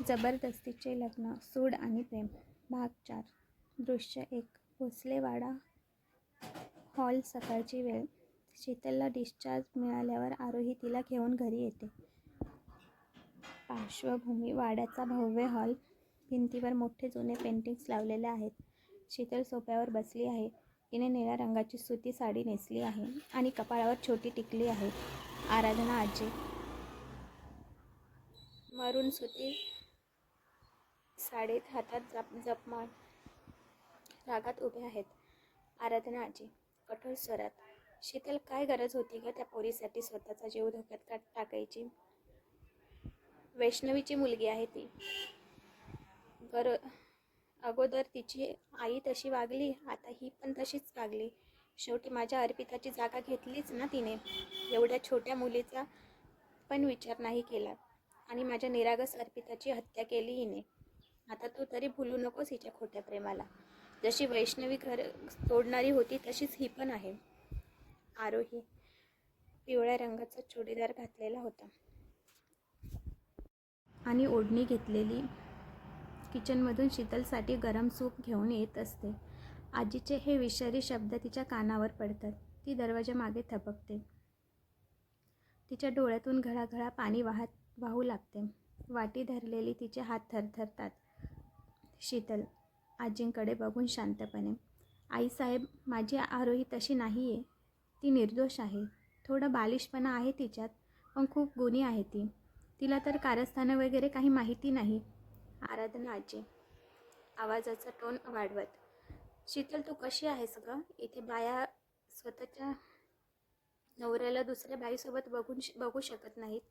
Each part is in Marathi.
जबरदस्तीचे लग्न, सूड आणि प्रेम, भाग 4. दृश्य 1. भोसलेवाडा हॉल. सकाळची वेळ. शीतलला डिस्चार्ज मिळाल्यावर आरोही तिला घेऊन घरी येते. पार्श्वभूमी. वाड्याचा भव्य हॉल. भिंतीवर मोठे जुने पेंटिंग्स लावलेले आहेत. शीतल सोफ्यावर बसली आहे. तिने निळ्या रंगाची सुती साडी नेसली आहे आणि कपाळावर छोटी टिकली आहे. आराधना आजी मरून सुती साडीत, हातात जपमाळ, रागात उभे आहेत. आराधना आजी कठोर स्वरात. शीतल, काय गरज होती ग त्या पोरीसाठी स्वतःचा जीव धोक्यात टाकायची? वैष्णवीची मुलगी आहे ती. अगोदर तिची आई तशी वागली, आता ही पण तशीच वागली. शेवटी माझ्या अर्पिताची जागा घेतलीच ना तिने. एवढ्या छोट्या मुलीचा पण विचार नाही केला आणि माझ्या निरागस अर्पिताची हत्या केली हिने. आता तू तरी भुलू नकोस हिच्या खोट्या प्रेमाला. जशी वैष्णवी घर तोडणारी होती तशीच ही पण आहे. आरोही पिवळ्या रंगाचा चुडीदार घातलेला होता आणि ओढणी घेतलेली. किचनमधून शीतलसाठी गरम सूप घेऊन येत असते. आजीचे हे विषारी शब्द तिच्या कानावर पडतात. ती दरवाजा मागे थबकते. तिच्या डोळ्यातून घळाघळा पाणी वाहू लागते. वाटी धरलेली तिचे हात थरथरतात. शीतल आजींकडे बघून शांतपणे, आईसाहेब, माझी आरोही तशी नाही आहे. ती निर्दोष आहे. थोडा बालिशपणा आहे तिच्यात, पण खूप गुणी आहे ती. तिला तर कारस्थानं वगैरे काही माहिती नाही. आराधना आजी आवाजाचा टोन वाढवत, शीतल, तू कशी आहेस ग? इथे बाया स्वतःच्या नवऱ्याला दुसऱ्या बाईसोबत बघू शकत नाहीत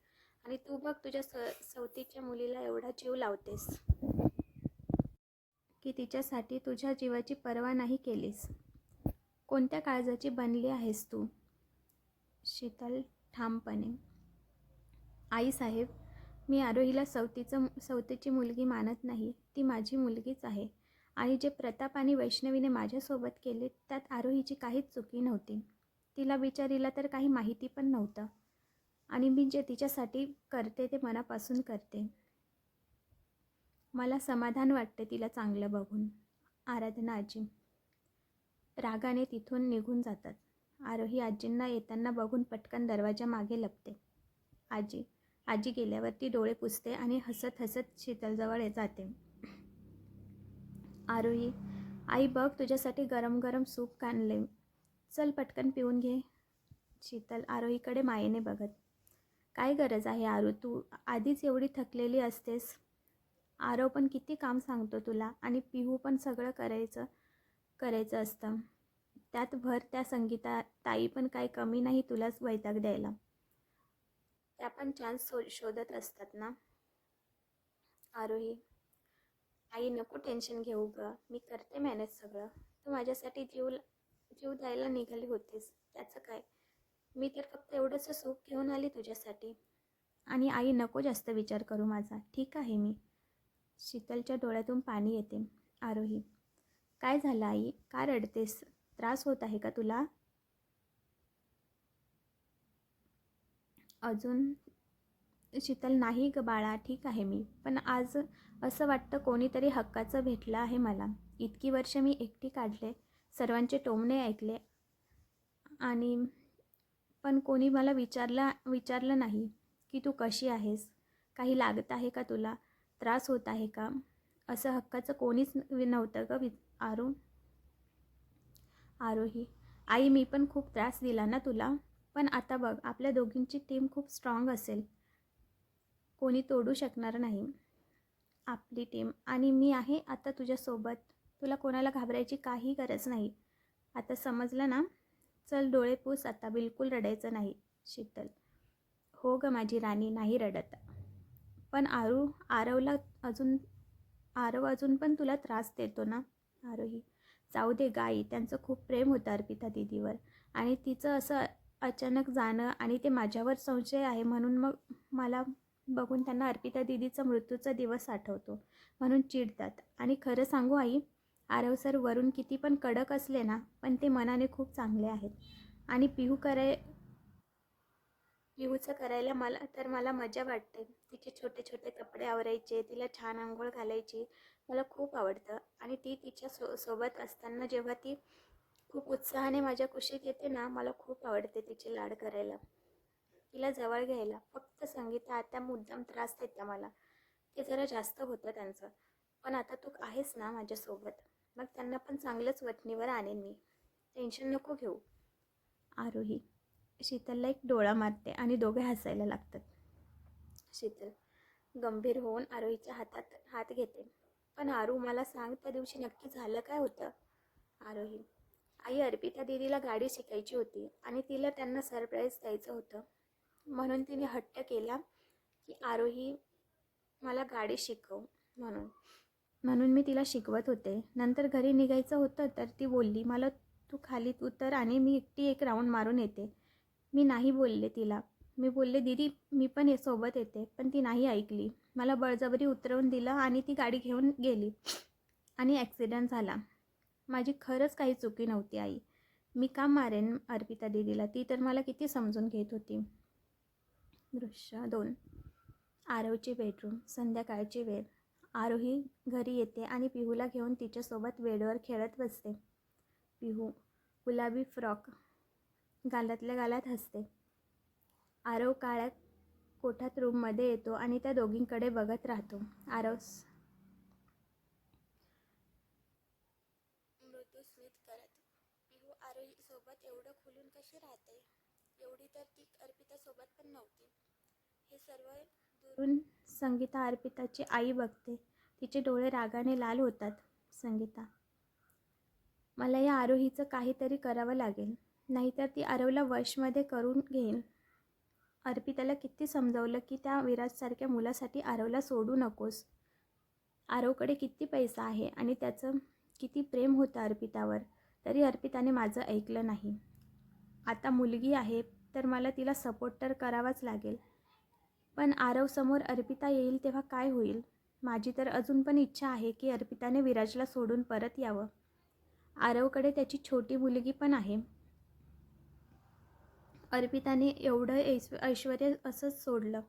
आणि तू बघ तुझ्या सवतीच्या मुलीला एवढा जीव लावतेस की तिच्यासाठी तुझ्या जीवाची पर्वा नाही केलीस. कोणत्या काळजाची बनली आहेस तू? शीतल ठामपणे, आईसाहेब, मी आरोहीला सवतीची मुलगी मानत नाही. ती माझी मुलगीच आहे आणि जे प्रताप आणि वैष्णवीने माझ्यासोबत केले त्यात आरोहीची काहीच चुकी नव्हती. तिला बिचारीला तर काही माहिती पण नव्हतं आणि मी जे तिच्यासाठी करते ते मनापासून करते. मला समाधान वाटते तिला चांगलं बघून. आराधना आजी रागाने तिथून निघून जातात. आरोही आजींना येताना बघून पटकन दरवाजा मागे लपते. आजी गेल्यावर ती डोळे पुसते आणि हसत हसत शीतलजवळ जाते. आरोही, आई बघ तुझ्यासाठी गरम गरम सूप आणले, चल पटकन पिऊन घे. शीतल आरोहीकडे मायेने बघत, काय गरज आहे आरू, तू आधीच एवढी थकलेली असतेस. आरव पण किती काम सांगतो तुला आणि पिहू पण सगळं करायचं असतं. त्यात भर त्या संगीता ताई पण काही कमी नाही तुलाच वैताग द्यायला. त्या पण चान्स शोधत असतात ना. आरोही, आई नको टेन्शन घेऊ ग, मी करते मॅनेज सगळं. तू माझ्यासाठी जीव द्यायला निघाली होतीस, त्याचं काय? मी तर फक्त एवढंसं सूप घेऊन आली तुझ्यासाठी. आणि आई नको जास्त विचार करू माझा, ठीक आहे मी. शीतलच्या डोळ्यातून पाणी येते. आरोही, काय झालं आई, का रडतेस? त्रास होत आहे का तुला? अजून. शीतल, नाही ग बाळा, ठीक आहे मी, पण आज असं वाटतं कोणीतरी हक्काचं भेटलं आहे मला. इतकी वर्ष मी एकटी काढले, सर्वांचे टोमणे ऐकले आणि पण कोणी मला विचारलं नाही की तू कशी आहेस, काही लागत आहे का तुला, त्रास होत आहे का? असं हक्काचं कोणीच नव्हतं ग आरोही, आई मी पण खूप त्रास दिला ना तुला, पण आता बघ आपल्या दोघींची टीम खूप स्ट्रॉंग असेल, कोणी तोडू शकणार नाही आपली टीम. आणि मी आहे आता तुझ्यासोबत, तुला कोणाला घाबरायची काही गरज नाही. आता समजलं ना? चल डोळे पुस आता, बिलकुल रडायचं नाही. शीतल, हो ग माझी राणी, नाही रडत. पण आरव अजून पण तुला त्रास देतो ना. आरोही, जाऊ दे गाई, त्यांचं खूप प्रेम होतं अर्पिता दीदीवर आणि तिचं असं अचानक जाणं आणि ते माझ्यावर संशय आहे म्हणून मग मला बघून त्यांना अर्पिता दीदीचा मृत्यूचा दिवस आठवतो म्हणून चिडतात. आणि खरं सांगू आई, आरव सर वरून किती पण कडक असले ना, पण ते मनाने खूप चांगले आहेत आणि पिहूचं करायला मला मजा वाटते. तिचे छोटे छोटे कपडे आवरायचे, तिला छान अंघोळ घालायची मला खूप आवडतं. आणि ती तिच्या सोबत असताना जेव्हा ती खूप उत्साहाने माझ्या कुशीत येते ना, मला खूप आवडते तिचे लाड करायला, तिला जवळ घ्यायला. फक्त संगीता आता मुद्दाम त्रास देते मला, ते जरा जास्त होतं त्यांचं. पण आता तू आहेस ना माझ्यासोबत, मग त्यांना पण चांगलंच वठणीवर आणेन मी, टेन्शन नको घेऊ. आरोही शीतलला एक डोळा मारते आणि दोघे हसायला लागतात. शीतल गंभीर होऊन आरोहीच्या हातात हात घेते. पण आरू, मला सांग, त्या दिवशी नक्की झालं काय होतं? आरोही, आई, अर्पिता दीदीला गाडी शिकायची होती आणि तिला त्यांना सरप्राईज द्यायचं होतं, म्हणून तिने हट्ट केला की आरोही मला गाडी शिकव म्हणून म्हणून मी तिला शिकवत होते. नंतर घरी निघायचं होतं तर ती बोलली, मला तू खाली उतर आणि मी एकटी एक राऊंड मारून येते. मी नाही बोलले तिला. मी बोलले, दीदी मी पण सोबत येते, पण ती नाही ऐकली. मला बळजबरी उतरवून दिलं आणि ती गाडी घेऊन गेली आणि ॲक्सिडेंट झाला. माझी खरंच काही चुकी नव्हती आई. मी का मारेन अर्पिता दीदीला? ती तर मला किती समजून घेत होती. दृश्य 2. आरवची बेडरूम. संध्याकाळची वेळ. आरोही घरी येते आणि पिहूला घेऊन तिच्यासोबत बेडवर खेळत बसते. पिहू गुलाबी फ्रॉक गालातल्या गालात हसते. आरव काळ्या कोठात रूममध्ये येतो आणि त्या दोघींकडे बघत राहतो. आरव मृदू स्मित करत, पिहू आरोही सोबत एवढं खुलून कशी राहते? एवढी तर ती अर्पिता सोबत पण नव्हती. हे सर्व दुरून संगीता अर्पिताची आई बघते. तिचे डोळे रागाने लाल होतात. संगीता, मला या आरोहीचं काहीतरी करावं लागेल, नाहीतर ती आरवला वशमध्ये करून घेईल. अर्पिताला किती समजावलं की त्या विराजसारख्या मुलासाठी आरवला सोडू नकोस. आरवकडे किती पैसा आहे आणि त्याचं किती प्रेम होतं अर्पितावर, तरी अर्पिताने माझं ऐकलं नाही. आता मुलगी आहे तर मला तिला सपोर्ट तर करावाच लागेल. पण आरवसमोर अर्पिता येईल तेव्हा काय होईल? माझी तर अजून पण इच्छा आहे की अर्पिताने विराजला सोडून परत यावं. आरवकडे त्याची छोटी मुलगी पण आहे. अर्पिताने एवढं ऐश्वर्य असंच सोडलं.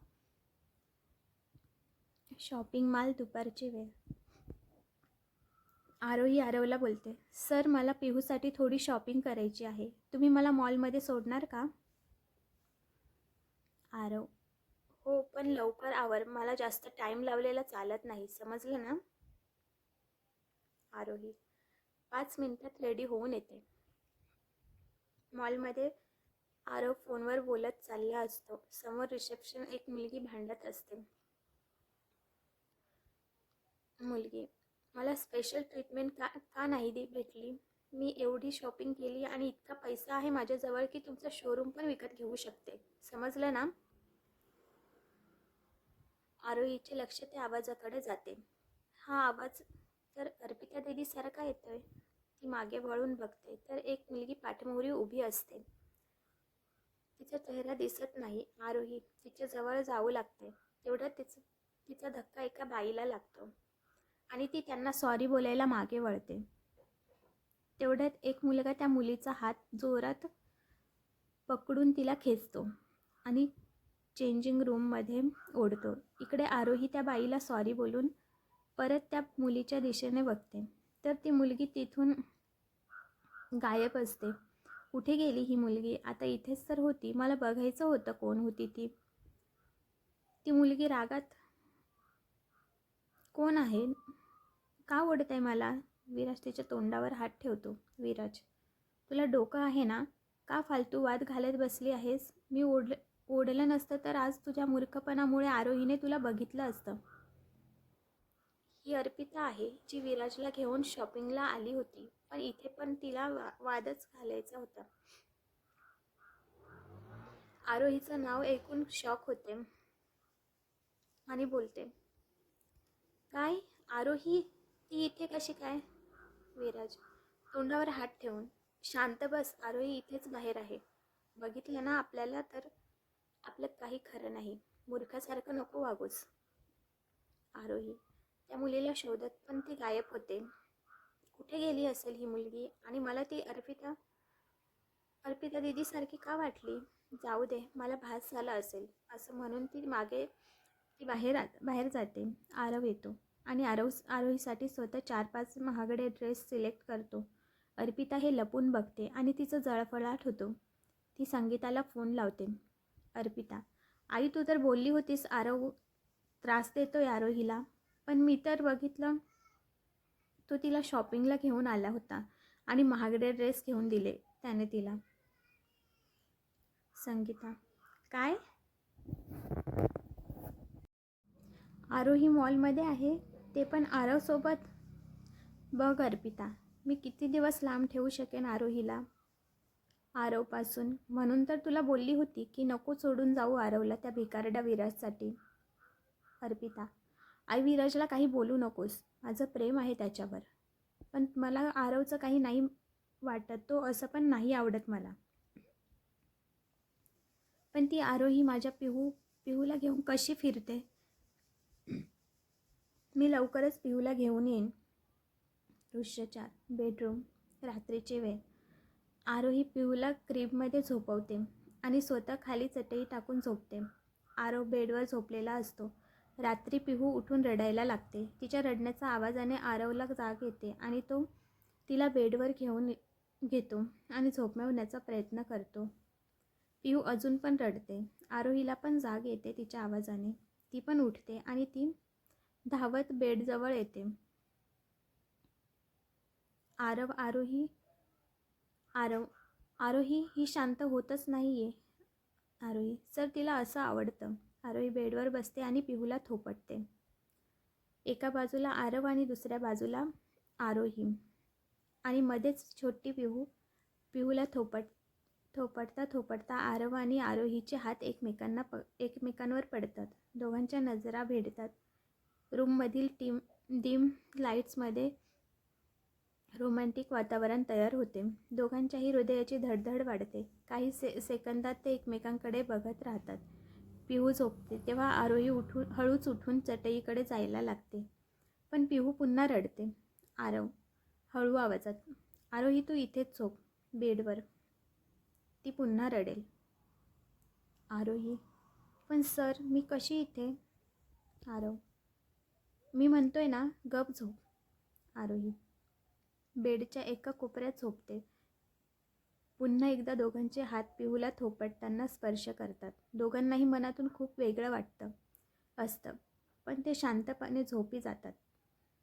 Shopping mall. दुपारची वेळ. आरोही आरवला बोलते, सर मला पिहूसाठी थोडी शॉपिंग करायची आहे, तुम्ही मला मॉलमध्ये सोडणार का? आरव, हो, पण लवकर आवर, मला जास्त टाईम लावलेला चालत नाही, समजलं ना? आरोही 5 मिनिटात रेडी होऊन येते. मॉलमध्ये आरव फोनवर बोलत चालला असतो. समोर रिसेप्शन एक मुलगी भांडत असते. मुलगी, मला स्पेशल ट्रीटमेंट का नाही भेटली? मी एवढी शॉपिंग केली आणि इतका पैसा आहे माझ्याजवळ की तुमचा शोरूम पण विकत घेऊ शकते, समजलं ना? आरोहीचे लक्ष त्या आवाजाकडे जाते. हा आवाज तर अर्पिता दीदी सारखा येतोय. ती मागे वळून बघते तर एक मुलगी पाठीमागे उभी असते. तिचा चेहरा दिसत नाही. आरोही तिच्या जवळ जाऊ लागते. तेवढ्यात तिचा धक्का एका बाईला लागतो आणि ती त्यांना सॉरी बोलायला मागे वळते. तेवढ्यात एक मुलगा त्या मुलीचा हात जोरात पकडून तिला खेचतो आणि चेंजिंग रूममध्ये ओढतो. इकडे आरोही त्या बाईला सॉरी बोलून परत त्या मुलीच्या दिशेने बघते तर ती मुलगी तिथून गायब असते. कुठे गेली ही मुलगी? आता इथेच तर होती, मला बघायचं होतं कोण होती ती. ती मुलगी रागात, कोण आहे? का ओढताय मला? विराज तिच्या तोंडावर हात ठेवतो. विराज, तुला डोकं आहे ना? का फालतू वाद घालत बसली आहेस? मी ओढलं नसतं तर आज तुझ्या मूर्खपणामुळे आरोहीने तुला बघितलं असतं. ही अर्पिता आहे जी विराजला घेऊन शॉपिंगला आली होती, पण इथे पण तिला वादच घालायचा होता. आरोहीचं नाव ऐकून शॉक होते आणि बोलते, काय आरोही, ती इथे कशी काय? विराज तोंडावर हात ठेवून, शांत बस, आरोही इथेच बाहेर आहे. बघितलं ना आपल्याला तर आपलं काही खरं नाही, मूर्खासारखं नको वागूस. आरोही त्या मुलीला शोधत पण ती गायब होते. कुठे गेली असेल ही मुलगी? आणि मला ती अर्पिता दीदीसारखी का वाटली? जाऊ दे, मला भास झाला असेल असं म्हणून ती मागे ती बाहेर जाते. आरव येतो आणि आरोहीसाठी स्वतः 4-5 महागडे ड्रेस सिलेक्ट करतो. अर्पिता हे लपून बघते आणि तिचं जळफळाट होतो. ती संगीताला फोन लावते. अर्पिता, आई तू तर बोलली होतीस आरव त्रास देतोय आरोहीला, पण मी तर बघितलं तो तिला शॉपिंगला घेऊन आला होता आणि महागडे ड्रेस घेऊन दिले त्याने तिला. संगीता, काय? आरोही मॉलमध्ये आहे, ते पण आरवसोबत? बघ अर्पिता, मी किती दिवस लांब ठेवू शकेन आरोहीला आरवपासून. म्हणून तर तुला बोलली होती की नको सोडून जाऊ आरवला त्या भिकारड्या विराजसाठी. अर्पिता, आई विराजला काही बोलू नकोस, माझं प्रेम आहे त्याच्यावर. पण मला आरवचं काही नाही वाटत, तो असं पण नाही आवडत मला. पण ती आरोही माझ्या पिहूला घेऊन कशी फिरते? मी लवकरच पिहूला घेऊन येईन. दृश्य 4, बेडरूम. रात्रीची वेळ. आरोही पिहूला क्रीबमध्ये झोपवते आणि स्वतः खाली चटई टाकून झोपते. आरव बेडवर झोपलेला असतो. रात्री पिहू उठून रडायला लागते. तिच्या रडण्याच्या आवाजाने आरवला जाग येते आणि तो तिला बेडवर घेऊन घेतो आणि झोपवण्याचा प्रयत्न करतो. पिहू अजून पण रडते. आरोहीला पण जाग येते तिच्या आवाजाने. ती पण उठते आणि ती धावत बेडजवळ येते. आरोही ही शांत होतच नाहीये. आरोही, सर तिला असं आवडतं. आरोही बेडवर बसते आणि पिहूला थोपटते. एका बाजूला आरव आणि दुसऱ्या बाजूला आरोही आणि मध्येच छोटी पिहूला थोपटता आरव आणि आरोहीचे हात एकमेकांवर पडतात. दोघांच्या नजरा भेटतात. रूममधील डिम लाईट्समध्ये रोमॅन्टिक वातावरण तयार होते. दोघांच्याही हृदयाची धडधड वाढते. काही सेकंदात ते एकमेकांकडे बघत राहतात. पिहू झोपते तेव्हा आरोही हळूच उठून चटईकडे जायला लागते. पण पिहू पुन्हा रडते. आरव हळू आवाजात, आरोही तू इथेच झोप बेडवर, ती पुन्हा रडेल. आरोही, पण सर मी कशी इथे? आरव, मी म्हणतोय ना, गप झोप. आरोही बेडच्या एका कोपऱ्यात झोपते. पुन्हा एकदा दोघांचे हात पिहूला थोपटताना स्पर्श करतात. दोघांनाही मनातून खूप वेगळं असतं, पण ते शांतपणे झोपी जातात.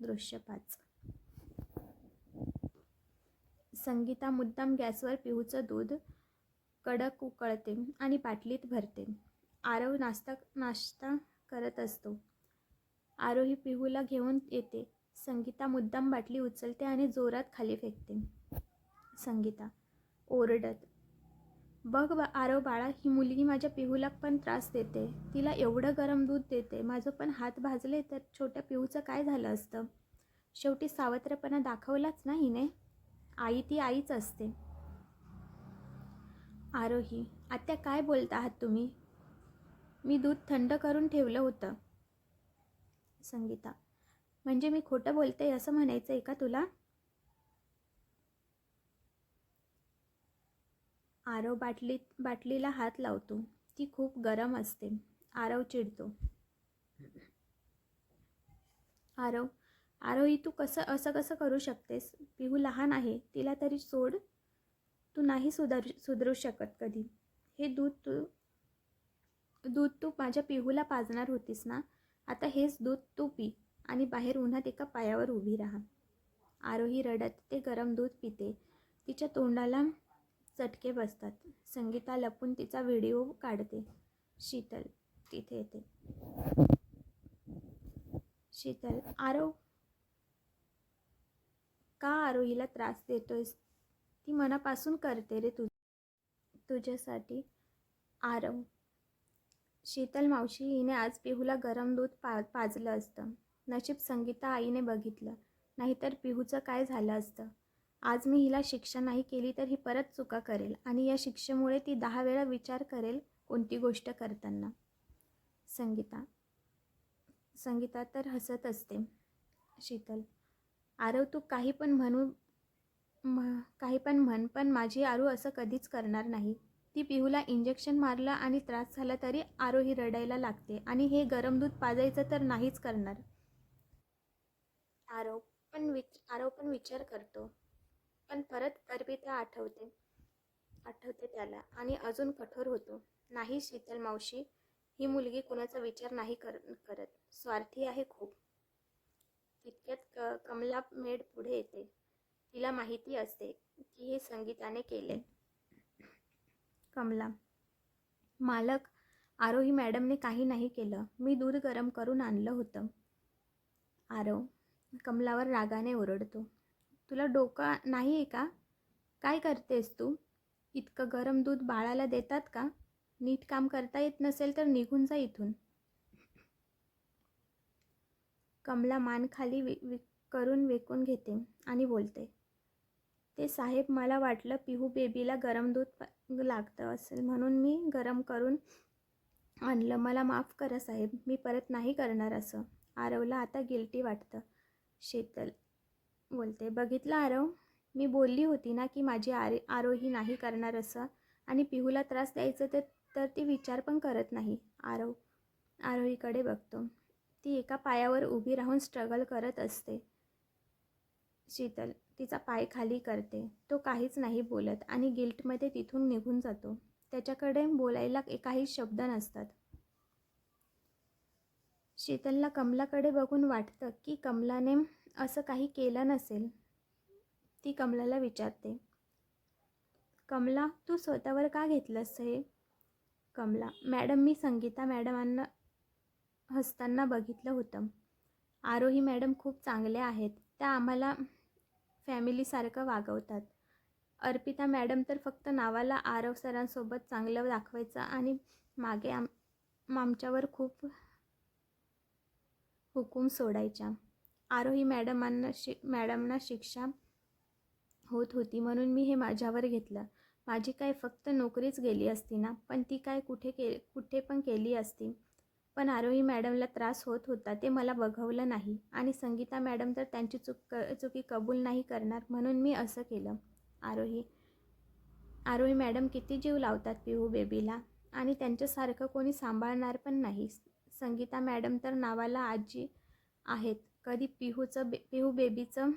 दृश्य 5. संगीता मुद्दाम गॅसवर पिहूचं दूध कडक उकळते आणि बाटलीत भरते. आरव नाश्ता करत असतो. आरोही पिहूला घेऊन येते. संगीता मुद्दाम बाटली उचलते आणि जोरात खाली फेकते. संगीता ओरडत, बघ आरव बाळा, ही मुलगी माझ्या पिहूला पण त्रास देते. तिला एवढं गरम दूध देते. माझं पण हात भाजले तर छोट्या पिहूचं काय झालं असतं? शेवटी सावत्रपणा दाखवलाच ना हिने. आई ती आईच असते. आरोही, आत्या काय बोलत आहात तुम्ही? मी दूध थंड करून ठेवलं होतं. संगीता, म्हणजे मी खोटं बोलते असं म्हणायचं आहे का तुला? आरव बाटलीला हात लावतो. ती खूप गरम असते. आरव चिडतो. आरोही तू असं कसं करू शकतेस? पिहू लहान आहे, तिला तरी सोड. तू नाही सुधरू शकत कधी. हे दूध तू माझ्या पिहूला पाजणार होतीस ना, आता हेच दूध तू पी आणि बाहेर उन्हात एका पायावर उभी राहा. आरोही रडत ते गरम दूध पिते. तिच्या तोंडाला चटके बसतात. संगीता लपून तिचा व्हिडिओ काढते. शीतल तिथे येते. शीतल, आरव का आरोहीला त्रास देतोयस? ती मनापासून करते रे तुझ्यासाठी. आरव, शीतल मावशी, हिने आज पिहूला गरम दूध पाजलं असतं. नशीब संगीता आईने बघितलं, नाहीतर पिहूचं काय झालं असतं. आज मी हिला शिक्षा नाही केली तर ही परत चुका करेल आणि या शिक्षेमुळे ती 10 वेळा विचार करेल कोणती गोष्ट करताना. संगीता तर हसत असते. शीतल, आरव तू काही पण म्हण, पण माझी आरू असं कधीच करणार नाही. ती पिहूला इंजेक्शन मारलं आणि त्रास झाला तरी आरोही रडायला लागते आणि हे गरम दूध पाजायचं तर नाहीच करणार. आरव पण विचार करतो, पण परत अर्पिता आठवते त्याला आणि अजून कठोर होतो. नाही शीतल मावशी, ही मुलगी कुणाचा विचार नाही करत, स्वार्थी आहे खूप. तितक्यात कमला मेड पुढे येते. तिला माहिती असते की हे संगीताने केले. कमला, मालक, आरोही मॅडमने काही नाही केलं, मी दूध गरम करून आणलं होतं. आरव कमलावर रागाने ओरडतो. तुला डोकं नाही आहे का? काय करतेस तू? इतकं गरम दूध बाळाला देतात का? नीट काम करता येत नसेल तर निघून जा इथून. कमला मान खाली करून वेकून घेते आणि बोलते, ते साहेब, मला वाटलं पिहू बेबीला गरम दूध लागतं असेल म्हणून मी गरम करून आणलं. मला माफ करा साहेब, मी परत नाही करणार असं. आरवला आता गिल्टी वाटतं. शीतल बोलते, बघितलं आरव, मी बोलली होती ना की माझी आरोही नाही करणार असं, आणि पिहूला त्रास द्यायचं तर ती विचार पण करत नाही. आरोहीकडे बघतो. ती एका पायावर उभी राहून स्ट्रगल करत असते. शीतल तिचा पाय खाली करते. तो काहीच नाही बोलत आणि गिल्टमध्ये तिथून निघून जातो. त्याच्याकडे बोलायला काही शब्द नसतात. शीतलला कमलाकडे बघून वाटतं की कमलाने असं काही केलं नसेल. ती कमलाला विचारते, कमला, तू स्वतःवर का घेतलंस हे? कमला, मॅडम, मी संगीता मॅडमांना हसताना बघितलं होतं. आरोही मॅडम खूप चांगल्या आहेत. त्या आम्हाला फॅमिलीसारखं वागवतात. अर्पिता मॅडम तर फक्त नावाला आरव सरांसोबत चांगलं दाखवायचं आणि मागे आमच्यावर खूप हुकूम सोडायच्या. आरोही मॅडमना शिक्षा होत होती म्हणून मी हे माझ्यावर घेतलं. माझी काय फक्त नोकरीच गेली असती ना, पण ती काय कुठे पण केली असती. पण आरोही मॅडमला त्रास होत होता ते मला बघवलं नाही, आणि संगीता मॅडम तर त्यांची चुकी कबूल नाही करणार म्हणून मी असं केलं. आरोही मॅडम किती जीव लावतात पिहू बेबीला, आणि त्यांच्यासारखं कोणी सांभाळणार पण नाही. संगीता मॅडम तर नावाला आजी आहेत. कधी पिहू बेबीचं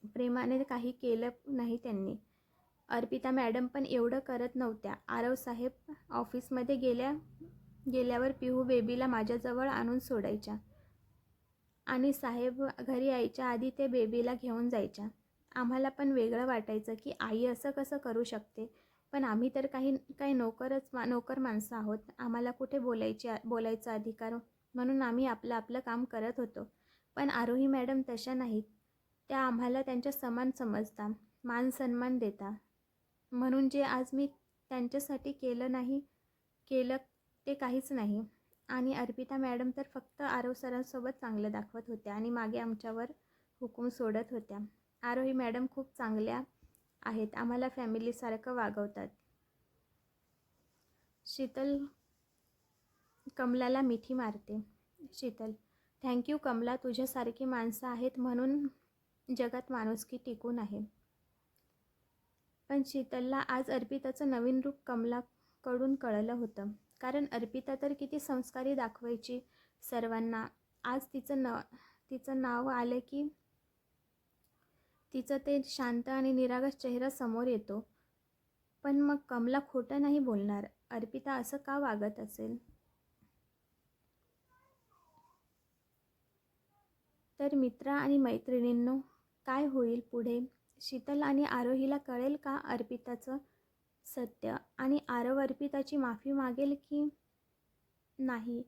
प्रेमाने काही केलं नाही त्यांनी. अर्पिता मॅडम पण एवढं करत नव्हत्या. आरव साहेब ऑफिसमध्ये गेल्यावर पिहू बेबीला माझ्याजवळ आणून सोडायच्या, आणि साहेब घरी यायच्या आधी ते बेबीला घेऊन जायच्या. आम्हाला पण वेगळं वाटायचं की आई असं कसं करू शकते, पण आम्ही तर काही नोकर माणसं आहोत. आम्हाला कुठे बोलायचा अधिकार, म्हणून आम्ही आपलं काम करत होतो. पण आरोही मॅडम तशा नाहीत. त्या आम्हाला त्यांच्या समान समजता, मान सन्मान देता. म्हणून जे आज मी त्यांच्यासाठी केलं ते काहीच नाही. आणि अर्पिता मॅडम तर फक्त आरव सरांसोबत चांगलं दाखवत होत्या आणि मागे आमच्यावर हुकूम सोडत होत्या. आरोही मॅडम खूप चांगल्या आहेत, आम्हाला फॅमिलीसारखं वागवतात. शीतल कमलाला मिठी मारते. शीतल, थँक्यू कमला, तुझ्यासारखी माणसं आहेत म्हणून जगात माणुसकी टिकून आहे. पण शीतलला आज अर्पिताचं नवीन रूप कमलाकडून कळलं होतं. कारण अर्पिता तर किती संस्कारी दाखवायची सर्वांना. आज तिचं नाव आलं की तिचं ते शांत आणि निरागस चेहरा समोर येतो. पण मग कमला खोटं नाही बोलणार. अर्पिता असं का वागत असेल? तर मित्र आणि मैत्रिणींनो, काय होईल पुढे? शीतल आणि आरोहीला कळेल का अर्पिताचं सत्य, आणि आरव अर्पिताची माफी मागेल की नाही?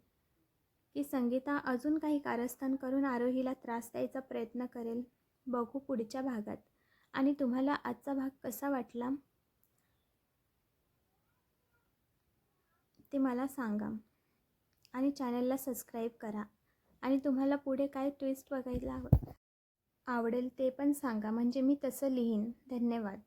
की संगीता अजून काही कारस्थान करून आरोहीला त्रास द्यायचा प्रयत्न करेल? बघू पुढच्या भागात. आणि तुम्हाला आजचा भाग कसा वाटला ते मला सांगा, आणि चॅनलला सबस्क्राईब करा. आणि तुम्हाला पुढे काय ट्विस्ट बघायला आवडेल ते पण सांगा, म्हणजे मी तसं लिहीन. धन्यवाद.